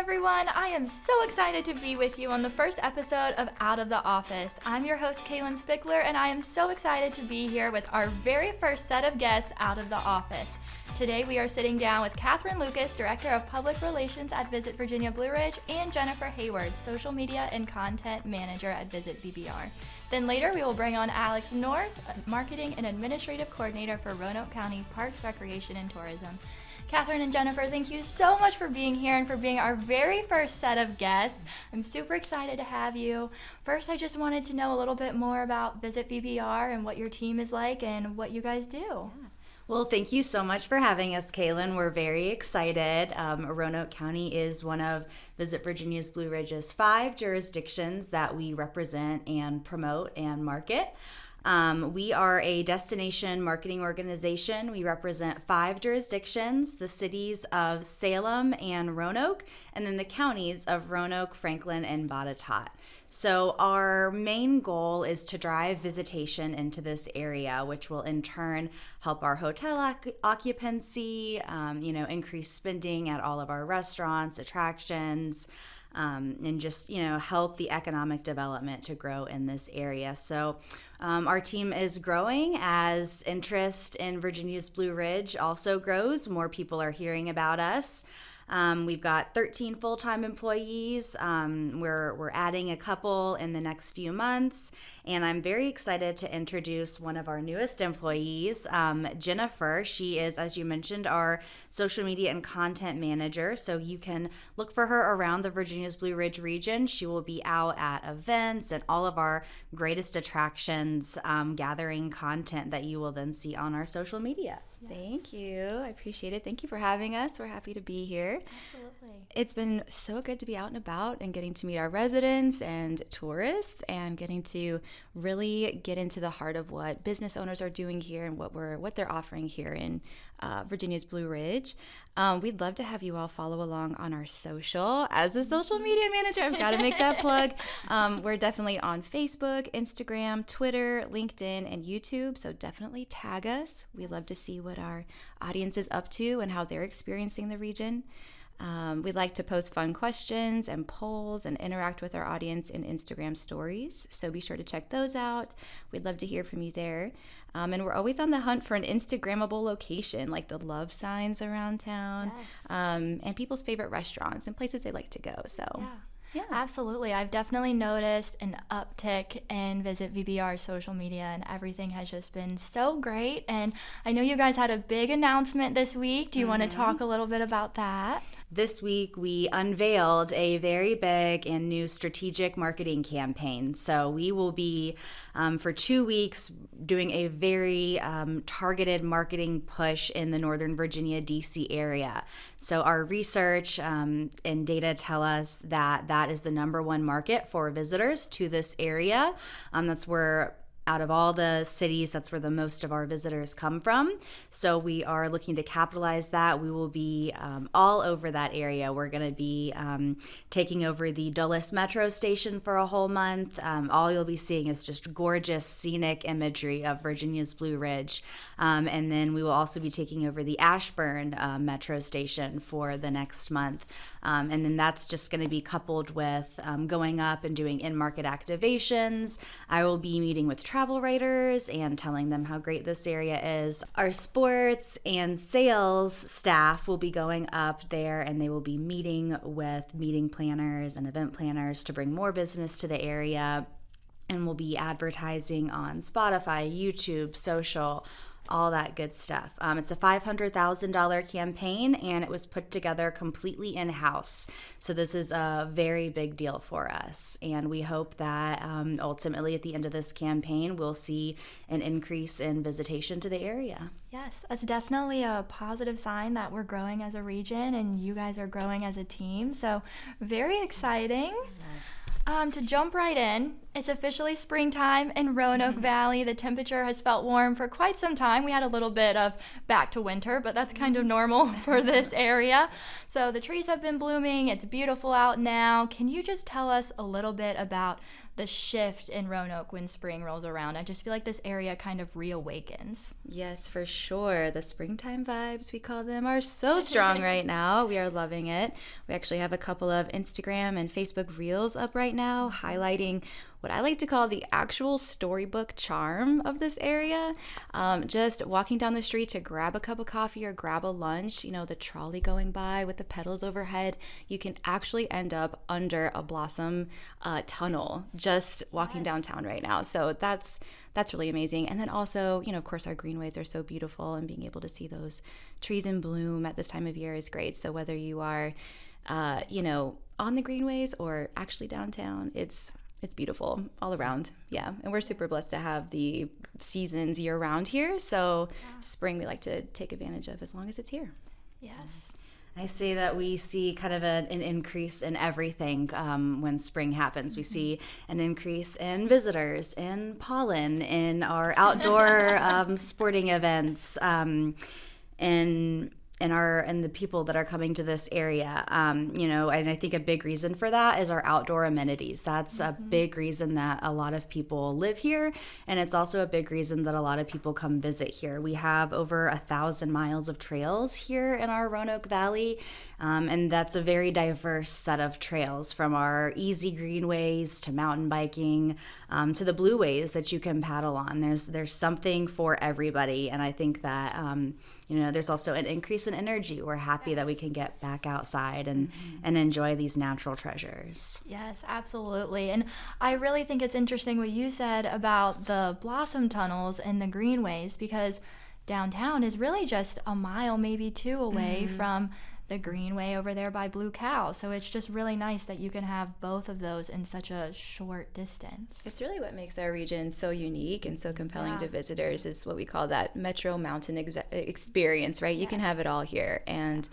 everyone. I am so excited to be with you on the first episode of Out of the Office. I'm your host, Kaelyn Spickler, and I am so excited to be here with our very first set of guests out of the office. Today we are sitting down with Kathryn Lucas, Director of Public Relations at Visit Virginia Blue Ridge, and Jennifer Hayward, Social Media and Content Manager at Visit VBR. Then later we will bring on Alex North, Marketing and Administrative Coordinator for Roanoke County Parks, Recreation and Tourism. Kathryn and Jennifer, thank you so much for being here and for being our very first set of guests. I'm super excited to have you. First, I just wanted to know a little bit more about Visit VBR and what your team is like and what you guys do. Yeah. Well, thank you so much for having us, Kaelyn. We're very excited. Roanoke County is one of Visit Virginia's Blue Ridge's 5 jurisdictions that we represent and promote and market. We are a destination marketing organization. We represent 5 jurisdictions, the cities of Salem and Roanoke, and then the counties of Roanoke, Franklin, and Botetourt. So our main goal is to drive visitation into this area, which will in turn help our hotel occupancy, increase spending at all of our restaurants, attractions, and just, help the economic development to grow in this area. So our team is growing as interest in Virginia's Blue Ridge also grows. More people are hearing about us. We've got 13 full-time employees. We're adding a couple in the next few months, and I'm very excited to introduce one of our newest employees, Jennifer. She is, as you mentioned, our social media and content manager, so you can look for her around the Virginia's Blue Ridge region. She will be out at events and all of our greatest attractions, gathering content that you will then see on our social media. Yes. Thank you. I appreciate it. Thank you for having us. We're happy to be here. Absolutely. It's been so good to be out and about and getting to meet our residents and tourists and getting to really get into the heart of what business owners are doing here and what they're offering here in Virginia's Blue Ridge. We'd love to have you all follow along on our social. As a social media manager, I've got to make that plug. We're definitely on Facebook, Instagram, Twitter, LinkedIn, and YouTube. So definitely tag us. We'd love to see what our audience is up to and how they're experiencing the region. We'd like to post fun questions and polls and interact with our audience in Instagram stories. So be sure to check those out. We'd love to hear from you there. And we're always on the hunt for an Instagrammable location, like the love signs around town, yes. And people's favorite restaurants and places they like to go. So. Yeah, absolutely. I've definitely noticed an uptick in Visit VBR's social media, and everything has just been so great. And I know you guys had a big announcement this week. Do you want to talk a little bit about that? This week, we unveiled a very big and new strategic marketing campaign. So we will be, for 2 weeks, doing a very targeted marketing push in the Northern Virginia, D.C. area. So our research and data tell us that is the number one market for visitors to this area. That's where, out of all the cities, that's where the most of our visitors come from. So we are looking to capitalize that. We will be all over that area. We're going to be taking over the Dulles Metro Station for a whole month. All you'll be seeing is just gorgeous scenic imagery of Virginia's Blue Ridge. And then we will also be taking over the Ashburn Metro Station for the next month. And then that's just going to be coupled with going up and doing in-market activations. I will be meeting with travel writers and telling them how great this area is. Our sports and sales staff will be going up there, and they will be meeting with meeting planners and event planners to bring more business to the area. And we'll be advertising on Spotify, YouTube, social, all that good stuff. It's a $500,000 campaign, and it was put together completely in-house. So this is a very big deal for us. And we hope that ultimately at the end of this campaign, we'll see an increase in visitation to the area. Yes, that's definitely a positive sign that we're growing as a region and you guys are growing as a team. So very exciting. To jump right in It's officially springtime in Roanoke Valley. The temperature has felt warm for quite some time. We had a little bit of back to winter, but that's kind of normal for this area. So the trees have been blooming. It's beautiful out now. Can you just tell us a little bit about the shift in Roanoke when spring rolls around? I just feel like this area kind of reawakens. Yes, for sure. The springtime vibes, we call them, are so strong right now. We are loving it. We actually have a couple of Instagram and Facebook reels up right now highlighting what I like to call the actual storybook charm of this area. Just walking down the street to grab a cup of coffee or grab a lunch, the trolley going by with the pedals overhead, you can actually end up under a blossom tunnel just walking downtown right now. So that's really amazing. And then also, of course, our greenways are so beautiful, and being able to see those trees in bloom at this time of year is great. So whether you are, on the greenways or actually downtown, it's beautiful all around. Yeah. And we're super blessed to have the seasons year round here. So spring we like to take advantage of as long as it's here. Yes. I say that we see kind of an increase in everything when spring happens. We see an increase in visitors, in pollen, in our outdoor sporting events, and the people that are coming to this area, and I think a big reason for that is our outdoor amenities. That's a big reason that a lot of people live here, and it's also a big reason that a lot of people come visit here. We have over 1,000 miles of trails here in our Roanoke Valley, and that's a very diverse set of trails, from our easy greenways to mountain biking, to the blueways that you can paddle on. There's something for everybody, and I think that there's also an increase in energy. We're happy that we can get back outside and enjoy these natural treasures. Yes, absolutely. And I really think it's interesting what you said about the blossom tunnels and the greenways, because downtown is really just a mile, maybe two away from the greenway over there by Blue Cow. So it's just really nice that you can have both of those in such a short distance. It's really what makes our region so unique and so compelling to visitors, is what we call that metro mountain experience, right? You can have it all here, and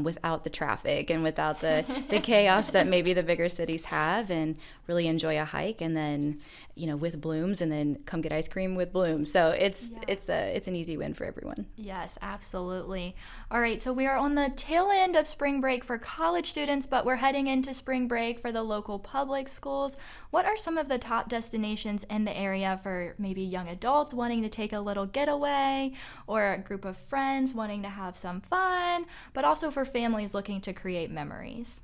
without the traffic and without the chaos that maybe the bigger cities have, and really enjoy a hike, and then with blooms, and then come get ice cream with blooms. So it's an easy win for everyone. Yes, absolutely. All right, so we are on the tail end of spring break for college students, but we're heading into spring break for the local public schools. What are some of the top destinations in the area for maybe young adults wanting to take a little getaway, or a group of friends wanting to have some fun, but also for families looking to create memories?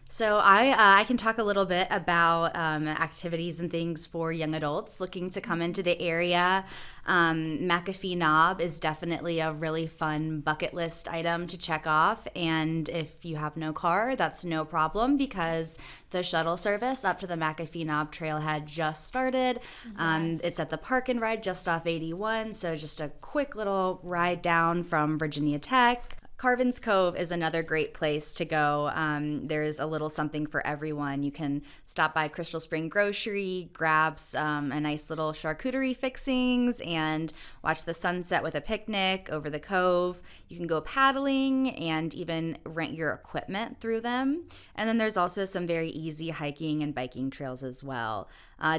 So I can talk a little bit about activities and things for young adults looking to come into the area. McAfee Knob is definitely a really fun bucket list item to check off. And if you have no car, that's no problem, because the shuttle service up to the McAfee Knob trailhead just started. It's at the Park and Ride just off 81. So just a quick little ride down from Virginia Tech. Carvin's Cove is another great place to go. There's a little something for everyone. You can stop by Crystal Spring Grocery, grab a nice little charcuterie fixings, and watch the sunset with a picnic over the cove. You can go paddling and even rent your equipment through them. And then there's also some very easy hiking and biking trails as well.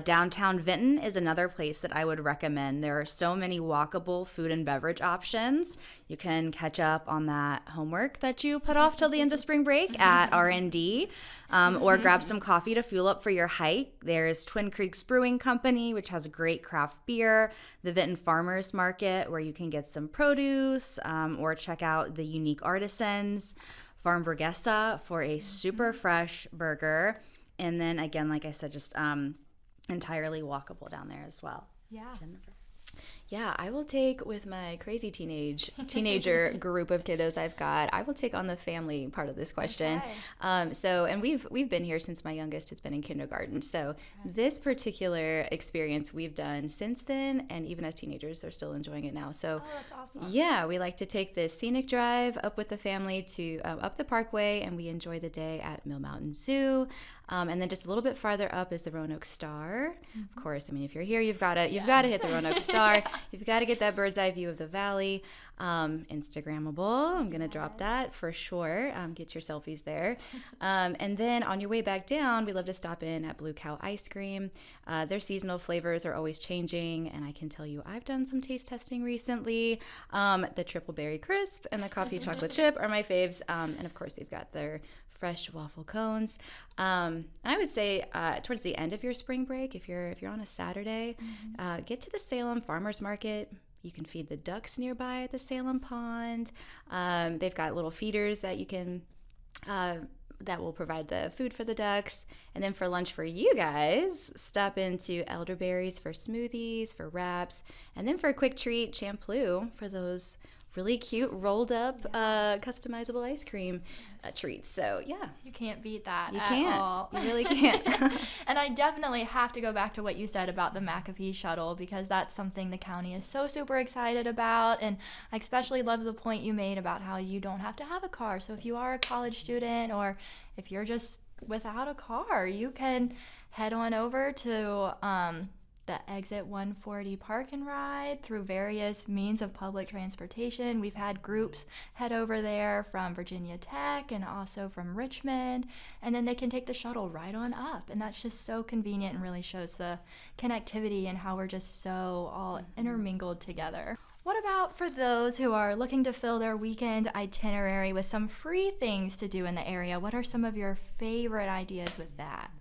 Downtown Vinton is another place that I would recommend. There are so many walkable food and beverage options. You can catch up on that homework that you put off till the end of spring break at R&D, or grab some coffee to fuel up for your hike. There's Twin Creeks Brewing Company, which has a great craft beer, the Vinton Farmers Market, where you can get some produce, or check out the Unique Artisans, Farm Burguesa for a super fresh burger, and then again, like I said, just entirely walkable down there as well. Yeah. Jennifer. Yeah, I will take, with my crazy teenager group of kiddos I've got, I will take on the family part of this question. Okay. And we've been here since my youngest has been in kindergarten. So this particular experience we've done since then, and even as teenagers, they're still enjoying it now. So that's awesome. Yeah, we like to take this scenic drive up with the family to up the Parkway, and we enjoy the day at Mill Mountain Zoo. And then just a little bit farther up is the Roanoke Star. Of course, I mean, if you're here, you've got to hit the Roanoke Star. You've got to get that bird's eye view of the valley. Instagrammable. I'm going to drop that for sure. Get your selfies there. And then on your way back down, we love to stop in at Blue Cow Ice Cream. Their seasonal flavors are always changing, and I can tell you I've done some taste testing recently. The Triple Berry Crisp and the Coffee Chocolate Chip are my faves. And of course, they've got their fresh waffle cones. And I would say towards the end of your spring break, if you're on a Saturday, get to the Salem Farmers Market. You can feed the ducks nearby at the Salem Pond. They've got little feeders that you can that will provide the food for the ducks. And then for lunch for you guys, stop into Elderberries for smoothies, for wraps, and then for a quick treat, Champloo for those really cute rolled up customizable ice cream treats. So yeah, you can't beat that. You at can't. All. You really can't. And I definitely have to go back to what you said about the McAfee shuttle, because that's something the county is so super excited about. And I especially love the point you made about how you don't have to have a car. So if you are a college student, or if you're just without a car, you can head on over to the Exit 140 Park and Ride through various means of public transportation. We've had groups head over there from Virginia Tech and also from Richmond, and then they can take the shuttle right on up, and that's just so convenient and really shows the connectivity and how we're just so all intermingled together. What about for those who are looking to fill their weekend itinerary with some free things to do in the area? What are some of your favorite ideas with that?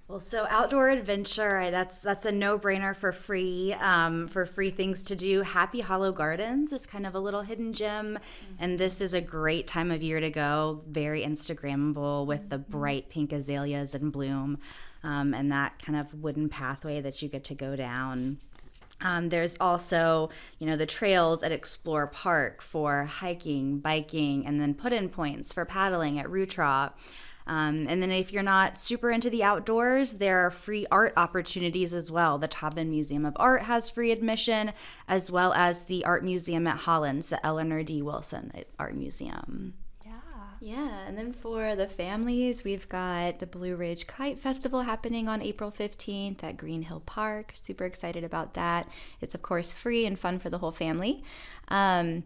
Well, so outdoor adventure, that's a no-brainer for free things to do. Happy Hollow Gardens is kind of a little hidden gem, and this is a great time of year to go. Very Instagrammable with the bright pink azaleas in bloom, and that kind of wooden pathway that you get to go down. There's also, the trails at Explore Park for hiking, biking, and then put-in points for paddling at Rutrot. And then if you're not super into the outdoors, there are free art opportunities as well. The Taubman Museum of Art has free admission, as well as the Art Museum at Hollins, the Eleanor D. Wilson Art Museum. Yeah, and then for the families, we've got the Blue Ridge Kite Festival happening on April 15th at Green Hill Park. Super excited about that. It's, of course, free and fun for the whole family. And,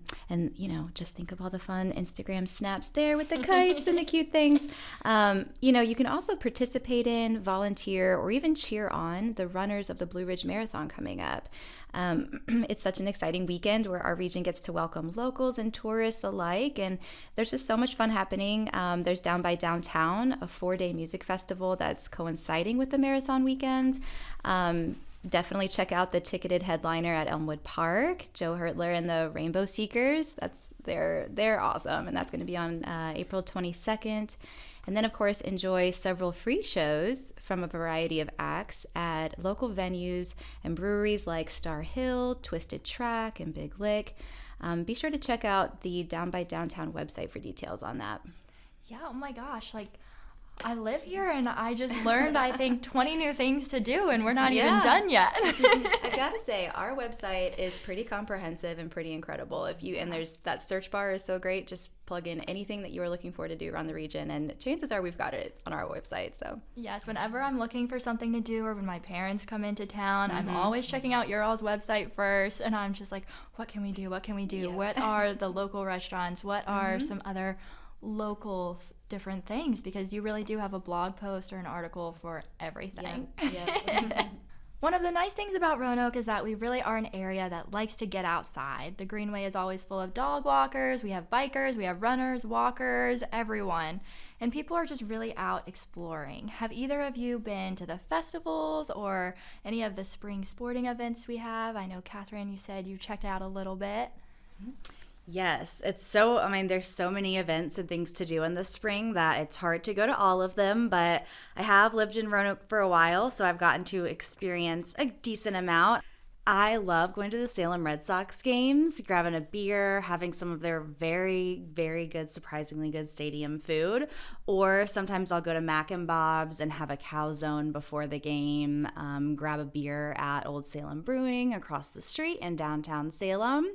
just think of all the fun Instagram snaps there with the kites and the cute things. You can also participate in, volunteer, or even cheer on the runners of the Blue Ridge Marathon coming up. It's such an exciting weekend where our region gets to welcome locals and tourists alike, and there's just so much fun happening. There's Down by Downtown, a 4-day music festival that's coinciding with the marathon weekend. Definitely check out the ticketed headliner at Elmwood Park, Joe Hertler and the Rainbow Seekers. They're awesome, and that's going to be on April 22nd. And then, of course, enjoy several free shows from a variety of acts at local venues and breweries like Star Hill, Twisted Track, and Big Lick. Be sure to check out the Down by Downtown website for details on that. Yeah, oh my gosh, I live here and I just learned, I think, 20 new things to do, and we're not even done yet. I've got to say, our website is pretty comprehensive and pretty incredible. And there's that search bar is so great. Just plug in anything that you are looking for to do around the region, and chances are we've got it on our website. So yes, whenever I'm looking for something to do, or when my parents come into town, I'm always checking out your all's website first, and I'm just like, what can we do? Yeah. What are the local restaurants? What are some other local different things, because you really do have a blog post or an article for everything. Yeah. One of the nice things about Roanoke is that we really are an area that likes to get outside. The Greenway is always full of dog walkers, we have bikers, we have runners, walkers, everyone. And people are just really out exploring. Have either of you been to the festivals or any of the spring sporting events we have? I know, Kathryn, you said you checked out a little bit. Yes, there's so many events and things to do in the spring that it's hard to go to all of them, but I have lived in Roanoke for a while, so I've gotten to experience a decent amount. I love going to the Salem Red Sox games, grabbing a beer, having some of their very, very good, surprisingly good stadium food, or sometimes I'll go to Mac and Bob's and have a cow zone before the game, grab a beer at Old Salem Brewing across the street in downtown Salem.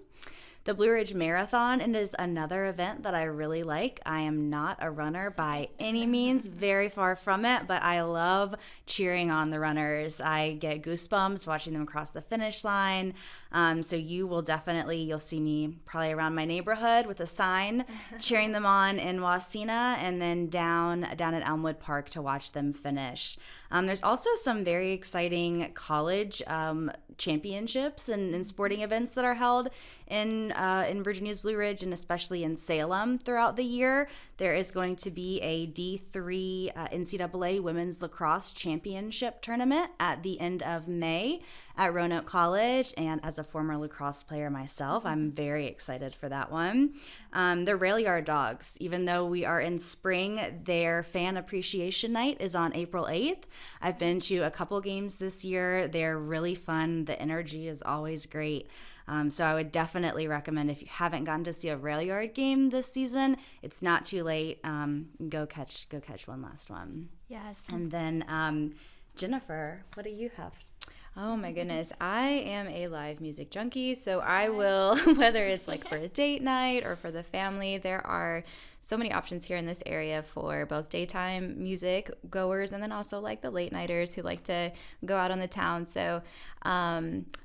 The Blue Ridge Marathon is another event that I really like. I am not a runner by any means, very far from it, but I love cheering on the runners. I get goosebumps watching them cross the finish line. So you'll see me probably around my neighborhood with a sign cheering them on in Wasena, and then down at Elmwood Park to watch them finish. There's also some very exciting college championships and sporting events that are held in Virginia's Blue Ridge, and especially in Salem throughout the year. There is going to be a D3 NCAA Women's Lacrosse Championship tournament at the end of May at Roanoke College, and as a former lacrosse player myself, I'm very excited for that one. The Rail Yard Dogs, even though we are in spring, their fan appreciation night is on April 8th. I've been to a couple games this year. They're really fun. The energy is always great. So I would definitely recommend, if you haven't gotten to see a Rail Yard game this season, it's not too late. Go catch one last one. Yes. And then Jennifer, what do you have? Oh my goodness. I am a live music junkie, so I will, whether it's like for a date night or for the family, there are so many options here in this area for both daytime music goers and then also like the late nighters who like to go out on the town. So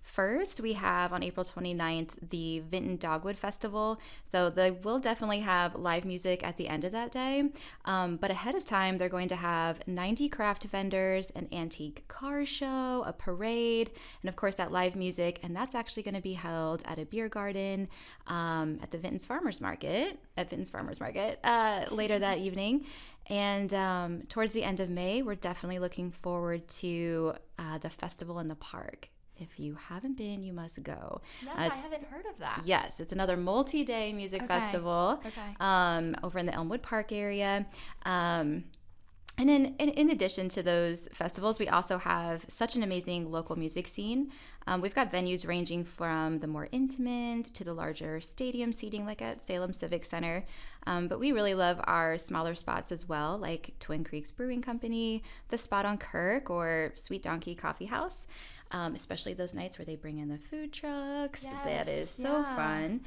first we have on April 29th the Vinton Dogwood Festival. So they will definitely have live music at the end of that day, but ahead of time they're going to have 90 craft vendors, an antique car show, a parade, and of course that live music, and that's actually going to be held at a beer garden at the Vinton's Farmers Market later that evening. And towards the end of May, we're definitely looking forward to the festival in the park. If you haven't been, you must go. Yes, I haven't heard of that. Yes, it's another multi-day music festival over in the Elmwood Park area. And then in addition to those festivals, we also have such an amazing local music scene. We've got venues ranging from the more intimate to the larger stadium seating like at Salem Civic Center. But we really love our smaller spots as well, like Twin Creeks Brewing Company, The Spot on Kirk, or Sweet Donkey Coffee House, especially those nights where they bring in the food trucks. Yes, that is so fun.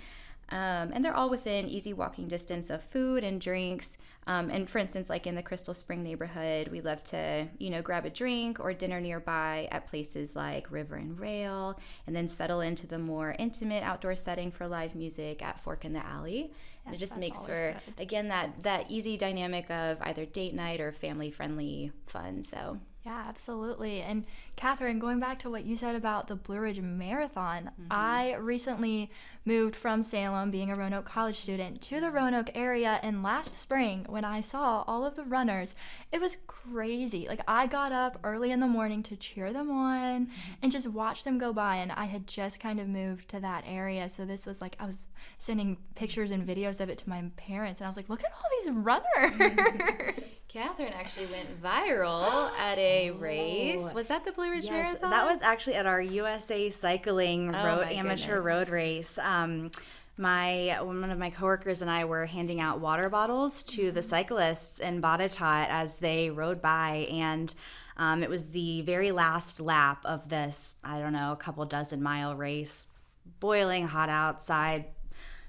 And they're all within easy walking distance of food and drinks. And for instance, like in the Crystal Spring neighborhood, we love to, grab a drink or dinner nearby at places like River and Rail, and then settle into the more intimate outdoor setting for live music at Fork in the Alley. And it just makes for, again, that easy dynamic of either date night or family-friendly fun. So yeah, absolutely. And Kathryn, going back to what you said about the Blue Ridge Marathon, I recently moved from Salem, being a Roanoke College student, to the Roanoke area, and last spring when I saw all of the runners, it was crazy. Like, I got up early in the morning to cheer them on and just watch them go by, and I had just kind of moved to that area, so this was like, I was sending pictures and videos of it to my parents, and I was like, look at all these runners. Kathryn actually went viral at a race. Was that the Blue Ridge Marathon? That was actually at our USA Cycling amateur road race. One of my coworkers and I were handing out water bottles to the cyclists in Botetourt as they rode by, and it was the very last lap of this, a couple dozen mile race. Boiling hot outside,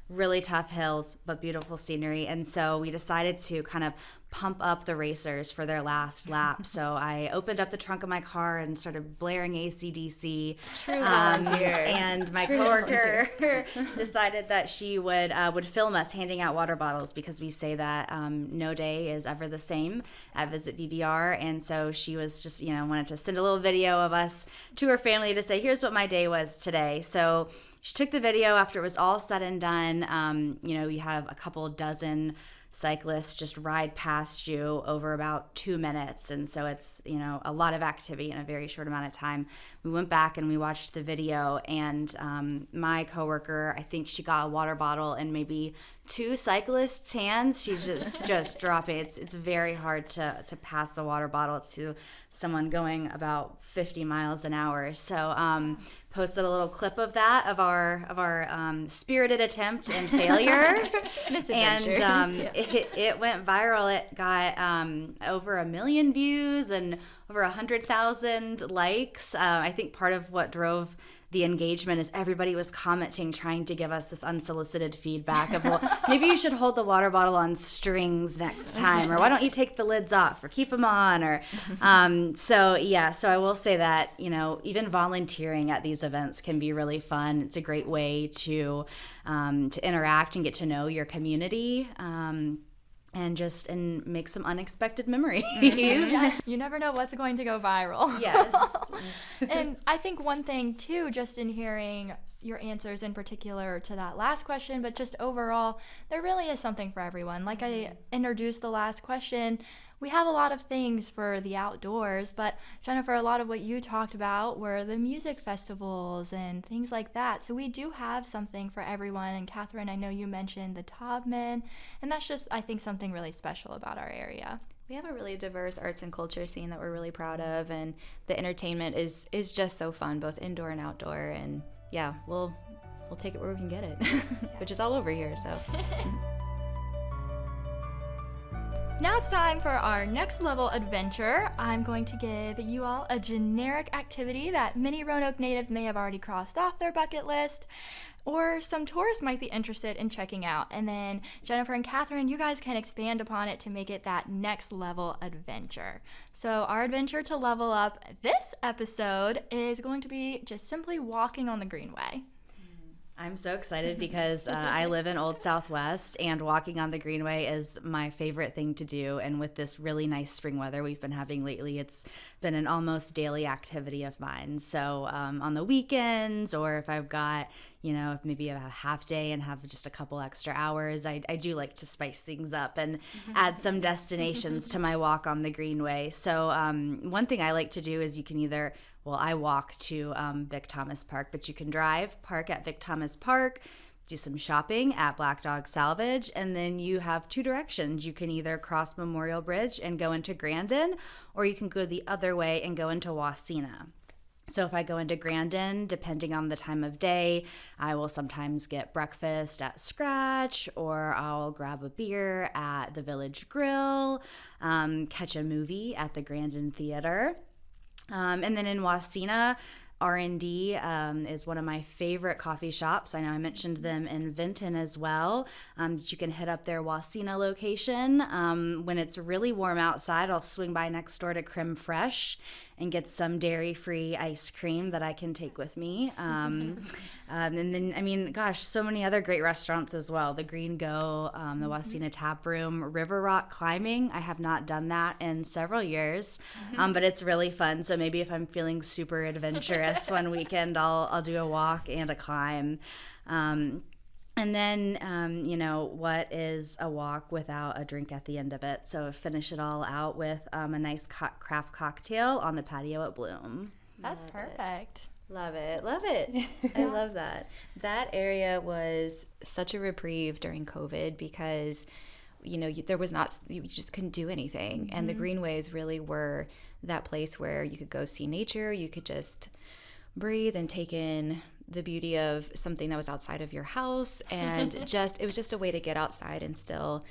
really tough hills, but beautiful scenery. And so we decided to kind of pump up the racers for their last lap. So I opened up the trunk of my car and started blaring AC/DC. True volunteer. And my coworker decided that she would film us handing out water bottles, because we say that no day is ever the same at Visit VBR. And so she was just, wanted to send a little video of us to her family to say, here's what my day was today. So she took the video after it was all said and done. You have a couple dozen cyclists just ride past you over about 2 minutes, and so it's a lot of activity in a very short amount of time. We went back and we watched the video, and my coworker, I think she got a water bottle in maybe 2 cyclists' hands. She's just dropping. It's very hard to pass a water bottle to someone going about 50 miles an hour. So posted a little clip of that, of our spirited attempt and failure. And it went viral. It got over 1 million views and over 100,000 likes. I think part of what drove the engagement is everybody was commenting, trying to give us this unsolicited feedback of, well, maybe you should hold the water bottle on strings next time, or why don't you take the lids off or keep them on, or so I will say that, even volunteering at these events can be really fun. It's a great way to interact and get to know your community. And make some unexpected memories. Yes. You never know what's going to go viral. Yes. And I think one thing too, just in hearing your answers in particular to that last question, but just overall, there really is something for everyone. Like I introduced the last question, we have a lot of things for the outdoors, but Jennifer, a lot of what you talked about were the music festivals and things like that. So we do have something for everyone. And Kathryn, I know you mentioned the Tobman, and that's just, I think, something really special about our area. We have a really diverse arts and culture scene that we're really proud of, and the entertainment is just so fun, both indoor and outdoor. And yeah, we'll take it where we can get it, which is all over here. So. Now it's time for our next level adventure. I'm going to give you all a generic activity that many Roanoke natives may have already crossed off their bucket list, or some tourists might be interested in checking out. And then Jennifer and Kathryn, you guys can expand upon it to make it that next level adventure. So our adventure to level up this episode is going to be just simply walking on the Greenway. I'm so excited because I live in Old Southwest, and walking on the Greenway is my favorite thing to do. And with this really nice spring weather we've been having lately, it's been an almost daily activity of mine. So on the weekends, or if I've got, if maybe a half day and have just a couple extra hours, I do like to spice things up and add some destinations to my walk on the Greenway. So one thing I like to do is you can either, I walk to Vic Thomas Park, but you can park at Vic Thomas Park, do some shopping at Black Dog Salvage, and then you have two directions. You can either cross Memorial Bridge and go into Grandin, or you can go the other way and go into Wasena. So if I go into Grandin, depending on the time of day, I will sometimes get breakfast at Scratch, or I'll grab a beer at the Village Grill, catch a movie at the Grandin Theater. And then in Wasena, R&D is one of my favorite coffee shops. I know I mentioned them in Vinton as well. You can hit up their Wasena location. When it's really warm outside, I'll swing by next door to Creme Fraiche and get some dairy-free ice cream that I can take with me. And then, so many other great restaurants as well. The Green Go, the Wasena Tap Room, River Rock Climbing. I have not done that in several years, but it's really fun. So maybe if I'm feeling super adventurous one weekend, I'll do a walk and a climb. And then, what is a walk without a drink at the end of it? So finish it all out with a nice craft cocktail on the patio at Bloom. That's perfect. Love it. I love that. That area was such a reprieve during COVID because, there was you just couldn't do anything. And the Greenways really were that place where you could go see nature, you could just breathe and take in the beauty of something that was outside of your house, and it was just a way to get outside and still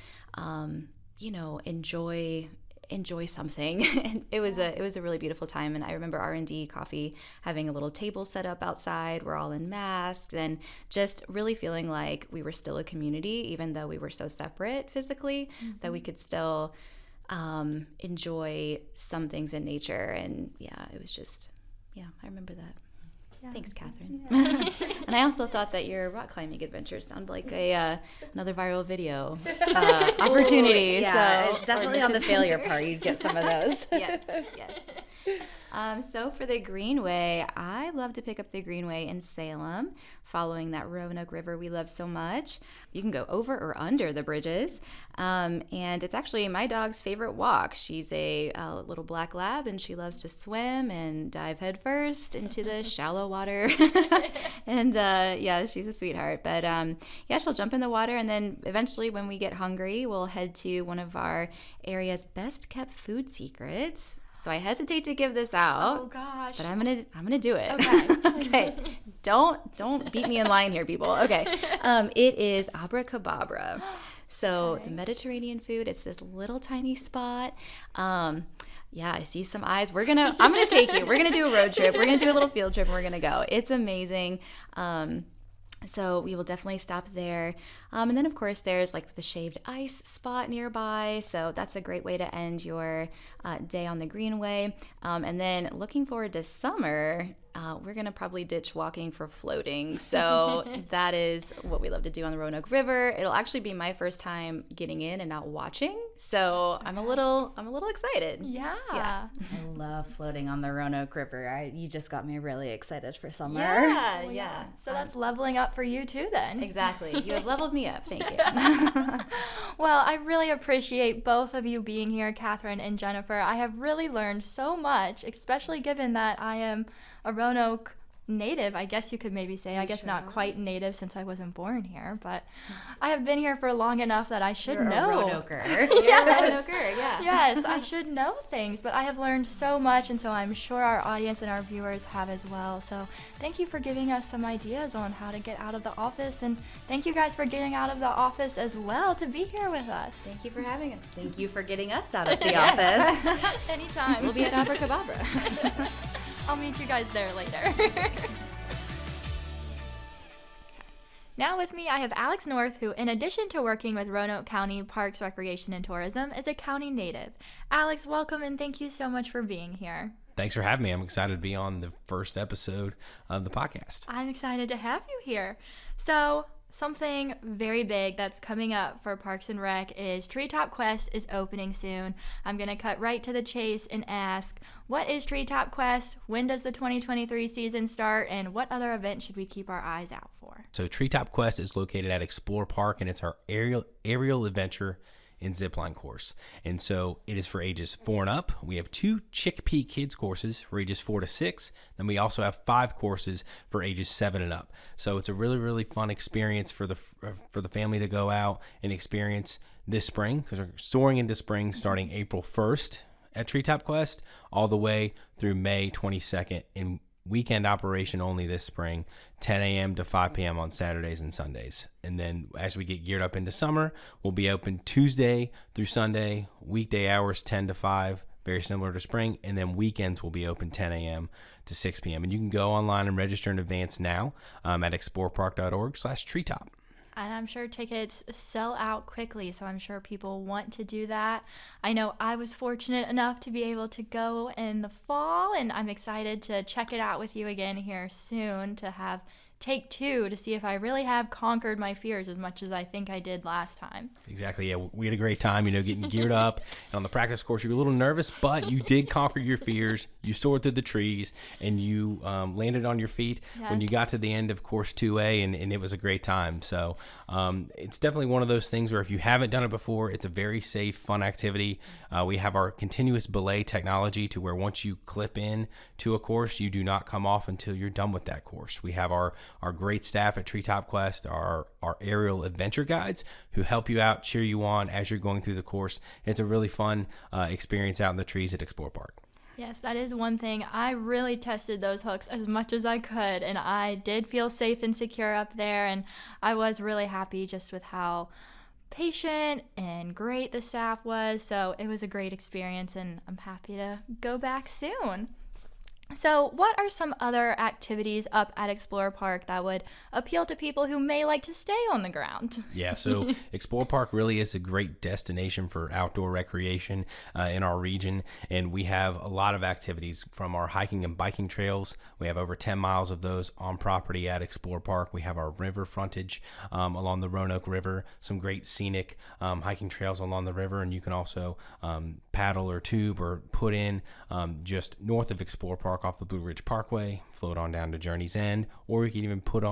enjoy something. And it was a really beautiful time. And I remember R&D Coffee having a little table set up outside. We're all in masks and just really feeling like we were still a community, even though we were so separate physically, that we could still enjoy some things in nature. And it was just, I remember that. Yeah. Thanks, Kathryn. Yeah. And I also thought that your rock climbing adventures sound like another viral video opportunity. Ooh, yeah, so, definitely on the failure part, you'd get some of those. Yes. So for the Greenway, I love to pick up the Greenway in Salem, following that Roanoke River we love so much. You can go over or under the bridges, and it's actually my dog's favorite walk. She's a little black lab, and she loves to swim and dive headfirst into the shallow water. And she's a sweetheart. But she'll jump in the water, and then eventually when we get hungry, we'll head to one of our area's best kept food secrets. So I hesitate to give this out. Oh gosh. But I'm gonna do it. Okay. Okay. Don't beat me in line here, people. Okay. It is Abracababra. So the Mediterranean food, it's this little tiny spot. Yeah, I see some eyes. I'm going to take you. We're going to do a road trip. We're going to do a little field trip and we're going to go. It's amazing. So we will definitely stop there. And then, of course, there's like the shaved ice spot nearby. So that's a great way to end your day on the Greenway. And then looking forward to summer, we're going to probably ditch walking for floating. So that is what we love to do on the Roanoke River. It'll actually be my first time getting in and not watching. So I'm a little excited. Yeah. I love floating on the Roanoke River. You just got me really excited for summer. Yeah. So that's leveling up for you too then. Exactly. You have leveled me up. Thank you. Well, I really appreciate both of you being here, Kathryn and Jennifer. I have really learned so much, especially given that I am a Roanoke native, I guess you could maybe say. I guess not quite native since I wasn't born here, but I have been here for long enough that I should know. You're a Roanoker. You're a Roanoker, yeah. Yes, I should know things, but I have learned so much, and so I'm sure our audience and our viewers have as well. So thank you for giving us some ideas on how to get out of the office, and thank you guys for getting out of the office as well to be here with us. Thank you for having us. Thank you for getting us out of the office. Anytime. We'll be at Abracadabra. I'll meet you guys there later. Now with me, I have Alex North, who, in addition to working with Roanoke County Parks, Recreation, and Tourism, is a county native. Alex, welcome, and thank you so much for being here. Thanks for having me. I'm excited to be on the first episode of the podcast. I'm excited to have you here. So, something very big that's coming up for Parks and Rec is Treetop Quest is opening soon. I'm going to cut right to the chase and ask, what is Treetop Quest? When does the 2023 season start? And what other events should we keep our eyes out for? So Treetop Quest is located at Explore Park, and it's our aerial adventure and zipline course. And so it is for ages 4 and up. We have 2 Chickpea Kids courses for ages 4 to 6. Then we also have 5 courses for ages 7 and up. So it's a really, really fun experience for the family to go out and experience this spring, because we're soaring into spring starting April 1st at Treetop Quest all the way through May 22nd in weekend operation only this spring, 10 a.m. to 5 p.m. on Saturdays and Sundays. And then as we get geared up into summer, we'll be open Tuesday through Sunday, weekday hours 10 to 5, very similar to spring. And then weekends will be open 10 a.m. to 6 p.m. And you can go online and register in advance now at explorepark.org/treetop. And I'm sure tickets sell out quickly, so I'm sure people want to do that. I know I was fortunate enough to be able to go in the fall, and I'm excited to check it out with you again here soon, to have take 2 to see if I really have conquered my fears as much as I think I did last time. Exactly. Yeah, we had a great time, getting geared up. And on the practice course, you were a little nervous, but you did conquer your fears. You soared through the trees, and you landed on your feet when you got to the end of course 2A, and it was a great time. So it's definitely one of those things where if you haven't done it before, it's a very safe, fun activity. We have our continuous belay technology to where once you clip in to a course, you do not come off until you're done with that course. We have our great staff at Treetop Quest, our aerial adventure guides who help you out, cheer you on as you're going through the course. It's a really fun experience out in the trees at Explore Park. Yes, that is one thing. I really tested those hooks as much as I could, and I did feel safe and secure up there, and I was really happy just with how patient and great the staff was. So it was a great experience, and I'm happy to go back soon. So what are some other activities up at Explore Park that would appeal to people who may like to stay on the ground? Yeah, so Explore Park really is a great destination for outdoor recreation in our region, and we have a lot of activities from our hiking and biking trails. We have over 10 miles of those on property at Explore Park. We have our river frontage along the Roanoke River, some great scenic hiking trails along the river, and you can also paddle or tube or put in just north of Explore Park off the Blue Ridge Parkway, float on down to Journey's End, or you can even put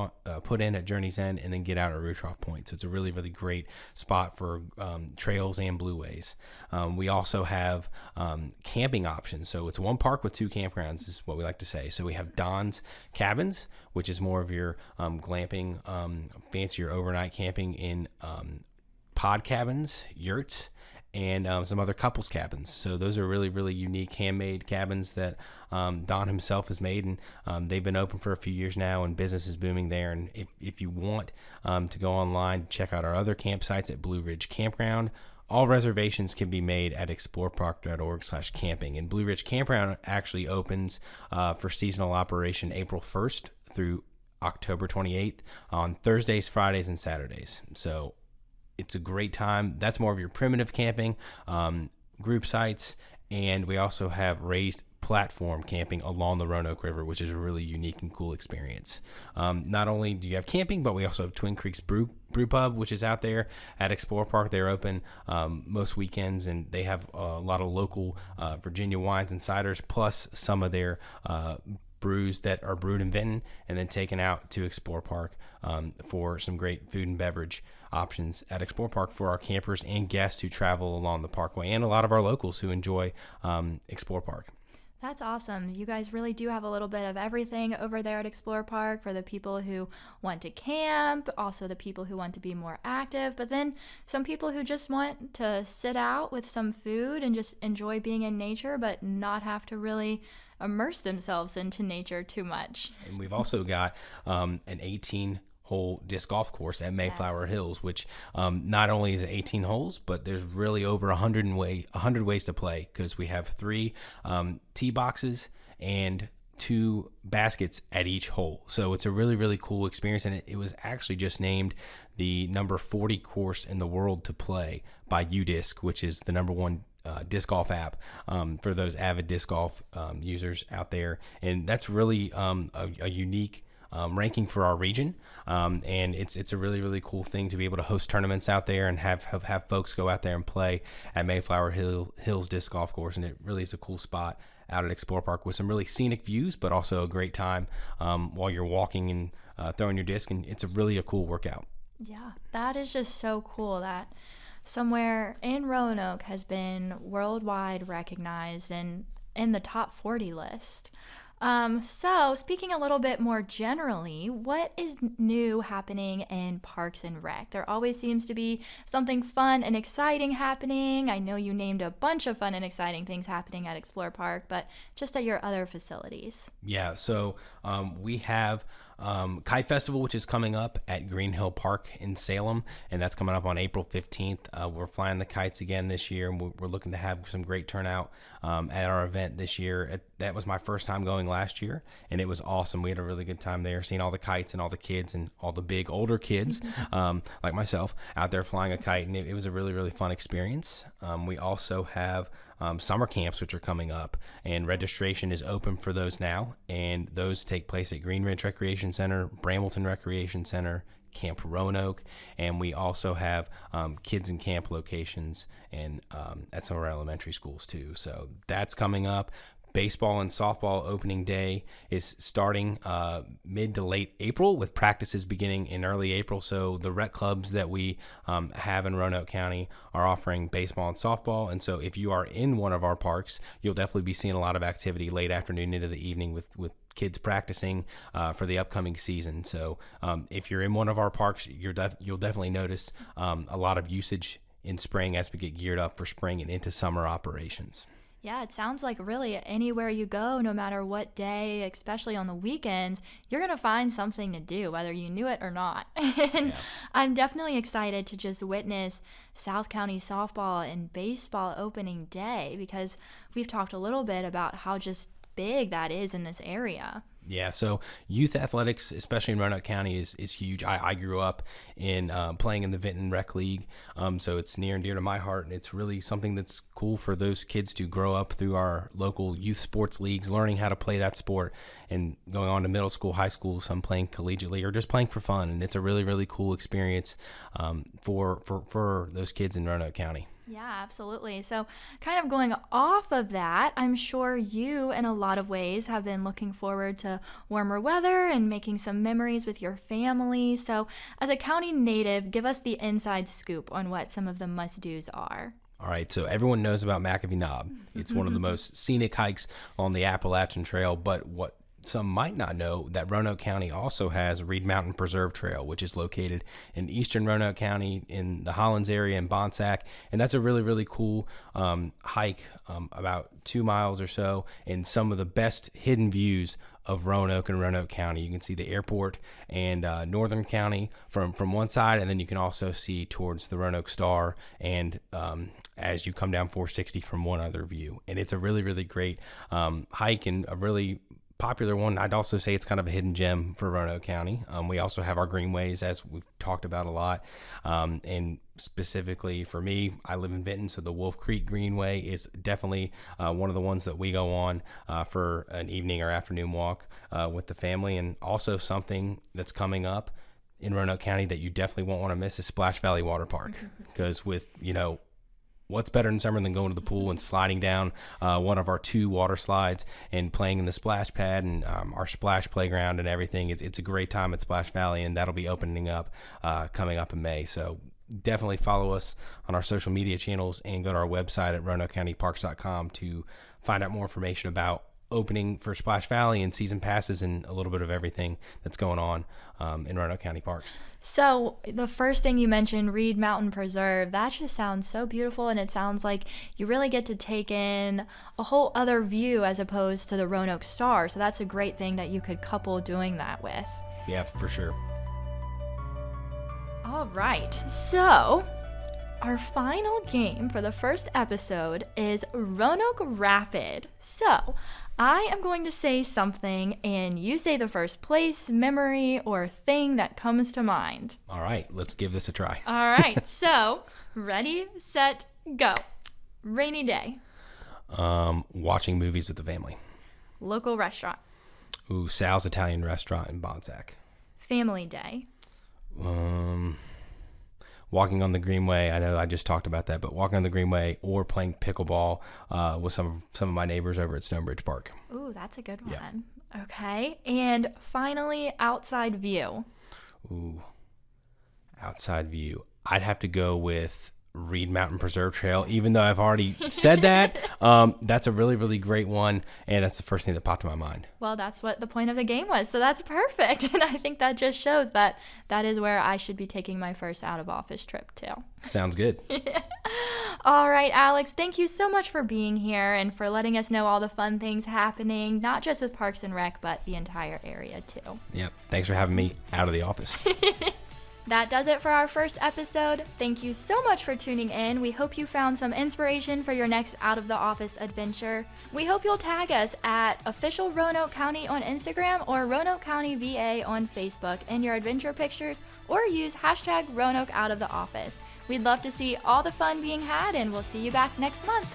in at Journey's End and then get out at Rootroff Point. So it's a really, really great spot for trails and blueways. We also have camping options. So it's one park with 2 campgrounds is what we like to say. So we have Don's Cabins, which is more of your glamping, fancier overnight camping in pod cabins, yurts, and some other couples cabins. So those are really, really unique handmade cabins that Don himself has made, and they've been open for a few years now, and business is booming there. And if you want to go online, check out our other campsites at Blue Ridge Campground all reservations can be made at explorepark.org/camping. And Blue Ridge Campground actually opens for seasonal operation April 1st through October 28th on Thursdays, Fridays, and Saturdays. So it's a great time. That's more of your primitive camping, group sites, and we also have raised platform camping along the Roanoke River, which is a really unique and cool experience. Not only do you have camping, but we also have Twin Creeks Brew Pub, which is out there at Explore Park. They're open most weekends, and they have a lot of local Virginia wines and ciders, plus some of their brews that are brewed in Vinton and then taken out to Explore Park for some great food and beverage options at Explore Park for our campers and guests who travel along the parkway, and a lot of our locals who enjoy Explore Park. That's awesome. You guys really do have a little bit of everything over there at Explore Park for the people who want to camp, also the people who want to be more active, but then some people who just want to sit out with some food and just enjoy being in nature, but not have to really immerse themselves into nature too much. And we've also got an 18-hole disc golf course at Mayflower Hills, which not only is it 18 holes, but there's really over 100 ways to play, because we have 3 tee boxes and 2 baskets at each hole. So it's a really, really cool experience, and it was actually just named the number 40 course in the world to play by UDisc, which is the number 1 disc golf app for those avid disc golf users out there. And that's really a unique ranking for our region, and it's a really, really cool thing to be able to host tournaments out there and have folks go out there and play at Mayflower Hills Disc Golf Course. And it really is a cool spot out at Explore Park with some really scenic views, but also a great time while you're walking and throwing your disc, and it's a cool workout. Yeah, that is just so cool that somewhere in Roanoke has been worldwide recognized and in the top 40 list. So speaking a little bit more generally, what is new happening in Parks and Rec? There always seems to be something fun and exciting happening. I know you named a bunch of fun and exciting things happening at Explore Park, but just at your other facilities. Yeah, so we have Kite Festival, which is coming up at Green Hill Park in Salem, and that's coming up on April 15th. We're flying the kites again this year, and we're looking to have some great turnout at our event this year. That was my first time going last year, and it was awesome. We had a really good time there, seeing all the kites and all the kids and all the big older kids like myself out there flying a kite, and it was a really, really fun experience. We also have summer camps, which are coming up, and registration is open for those now, and those take place at Green Ridge Recreation Center, Brambleton Recreation Center, Camp Roanoke, and we also have kids in camp locations and at some of our elementary schools too. So that's coming up. Baseball and softball opening day is starting mid to late April, with practices beginning in early April. So the rec clubs that we have in Roanoke County are offering baseball and softball. And so if you are in one of our parks, you'll definitely be seeing a lot of activity late afternoon into the evening with kids practicing for the upcoming season. So if you're in one of our parks, you'll definitely notice a lot of usage in spring as we get geared up for spring and into summer operations. Yeah, it sounds like really anywhere you go, no matter what day, especially on the weekends, you're going to find something to do, whether you knew it or not. And I'm definitely excited to just witness South County softball and baseball opening day, because we've talked a little bit about how just big that is in this area. Yeah, so youth athletics, especially in Roanoke County, is huge. I grew up in playing in the Vinton Rec League, so it's near and dear to my heart, and it's really something that's cool for those kids to grow up through our local youth sports leagues, learning how to play that sport, and going on to middle school, high school, some playing collegiately or just playing for fun, and it's a really, really cool experience for those kids in Roanoke County. Yeah, absolutely. So kind of going off of that, I'm sure you, in a lot of ways, have been looking forward to warmer weather and making some memories with your family. So as a county native, give us the inside scoop on what some of the must-dos are. All right, so everyone knows about McAfee Knob. It's one of the most scenic hikes on the Appalachian Trail, but what some might not know, that Roanoke County also has Reed Mountain Preserve Trail, which is located in eastern Roanoke County in the Hollins area in Bonsack, and that's a really, really cool hike, about 2 miles or so, and some of the best hidden views of Roanoke and Roanoke County. You can see the airport and Northern County from one side, and then you can also see towards the Roanoke Star and as you come down 460 from one other view. And it's a really, really great hike and a really popular one. I'd also say it's kind of a hidden gem for Roanoke County. We also have our greenways, as we've talked about a lot. And specifically for me, I live in Benton, so the Wolf Creek Greenway is definitely one of the ones that we go on for an evening or afternoon walk with the family. And also something that's coming up in Roanoke County that you definitely won't want to miss is Splash Valley Water Park. Because with, what's better in summer than going to the pool and sliding down one of our 2 water slides and playing in the splash pad and our splash playground and everything. It's a great time at Splash Valley, and that'll be opening up coming up in May. So definitely follow us on our social media channels and go to our website at RoanokeCountyParks.com to find out more information about opening for Splash Valley and season passes and a little bit of everything that's going on in Roanoke County Parks. So the first thing you mentioned, Reed Mountain Preserve, that just sounds so beautiful, and it sounds like you really get to take in a whole other view as opposed to the Roanoke Star. So that's a great thing that you could couple doing that with. Yeah, for sure. All right, so our final game for the first episode is Roanoke Rapid. So I am going to say something, and you say the first place, memory, or thing that comes to mind. All right, let's give this a try. All right, so ready, set, go. Rainy day. Watching movies with the family. Local restaurant. Ooh, Sal's Italian Restaurant in Bonsack. Family day. Walking on the Greenway. I know I just talked about that, but walking on the Greenway or playing pickleball with some of my neighbors over at Stonebridge Park. Ooh, that's a good one. Yeah. Okay. And finally, outside view. Ooh, outside view. I'd have to go with Reed Mountain Preserve Trail, even though I've already said that. That's a really, really great one, and that's the first thing that popped in my mind. Well, that's what the point of the game was, so that's perfect. And I think that just shows that is where I should be taking my first out-of-office trip to. Sounds good. All right, Alex, thank you so much for being here and for letting us know all the fun things happening, not just with Parks and Rec, but the entire area too. Yep. Thanks for having me out of the office. That does it for our first episode. Thank you so much for tuning in. We hope you found some inspiration for your next out of the office adventure. We hope you'll tag us at official Roanoke County on Instagram or Roanoke County VA on Facebook in your adventure pictures, or use hashtag Roanoke out of the office. We'd love to see all the fun being had, and we'll see you back next month.